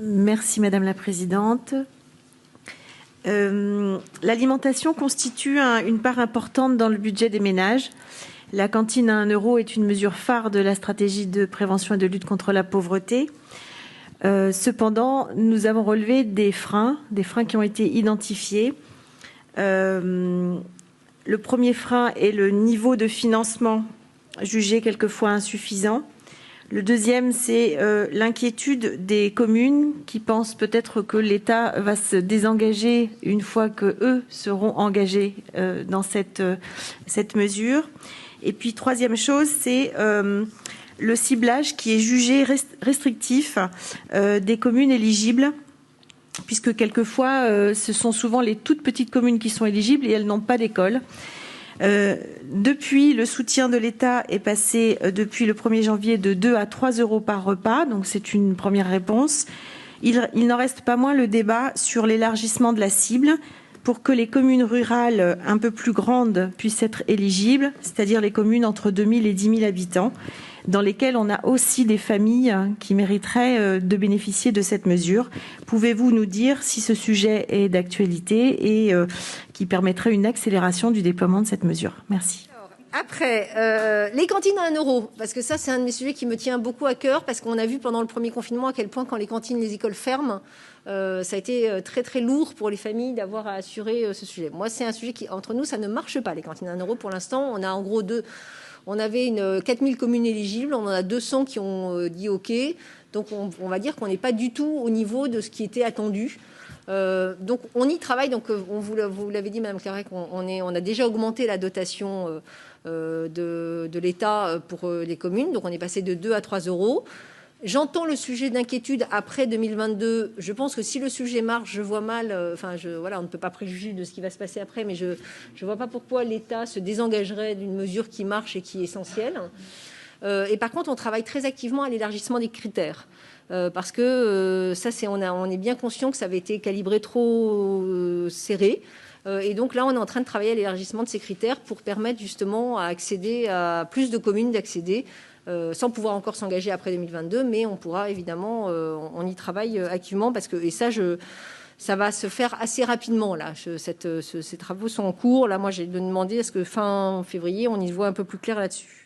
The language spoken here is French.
Merci Madame la Présidente. L'alimentation constitue une part importante dans le budget des ménages. La cantine à 1 € est une mesure phare de la stratégie de prévention et de lutte contre la pauvreté. Cependant, nous avons relevé des freins qui ont été identifiés. Le premier frein est le niveau de financement jugé quelquefois insuffisant. Le deuxième, c'est l'inquiétude des communes qui pensent peut-être que l'État va se désengager une fois qu'eux seront engagés dans cette mesure. Et puis, troisième chose, c'est le ciblage qui est jugé restrictif des communes éligibles, puisque quelquefois, ce sont souvent les toutes petites communes qui sont éligibles et elles n'ont pas d'école. Depuis, le soutien de l'État est passé depuis le 1er janvier de 2 à 3 € par repas, donc c'est une première réponse. Il n'en reste pas moins le débat sur l'élargissement de la cible pour que les communes rurales un peu plus grandes puissent être éligibles, c'est-à-dire les communes entre 2 000 et 10 000 habitants, dans lesquelles on a aussi des familles qui mériteraient de bénéficier de cette mesure. Pouvez-vous nous dire si ce sujet est d'actualité et qui permettrait une accélération du déploiement de cette mesure? Merci. Après, les cantines à 1 €, parce que ça, c'est un de mes sujets qui me tient beaucoup à cœur, parce qu'on a vu pendant le premier confinement à quel point, quand les cantines, les écoles ferment, ça a été très, très lourd pour les familles d'avoir à assurer ce sujet. Moi, c'est un sujet qui, entre nous, ça ne marche pas, les cantines à 1 € pour l'instant. On a en gros on avait 4000 communes éligibles, on en a 200 qui ont dit OK. Donc, on va dire qu'on n'est pas du tout au niveau de ce qui était attendu. Donc, on y travaille. Donc, vous l'avez dit, Madame Claret, on a déjà augmenté la dotation de l'État pour les communes. Donc, on est passé de 2 à 3 €. J'entends le sujet d'inquiétude après 2022. Je pense que si le sujet marche, je vois mal. Voilà, on ne peut pas préjuger de ce qui va se passer après, mais je ne vois pas pourquoi l'État se désengagerait d'une mesure qui marche et qui est essentielle. Et par contre, on travaille très activement à l'élargissement des critères. Parce que ça, on est bien conscient que ça avait été calibré trop serré. Et donc là, on est en train de travailler à l'élargissement de ces critères pour permettre justement à plus de communes d'accéder, sans pouvoir encore s'engager après 2022, mais on pourra évidemment, on y travaille activement ça va se faire assez rapidement là. Ces travaux sont en cours. Là, moi, j'ai demandé à ce que fin février, on y voit un peu plus clair là-dessus.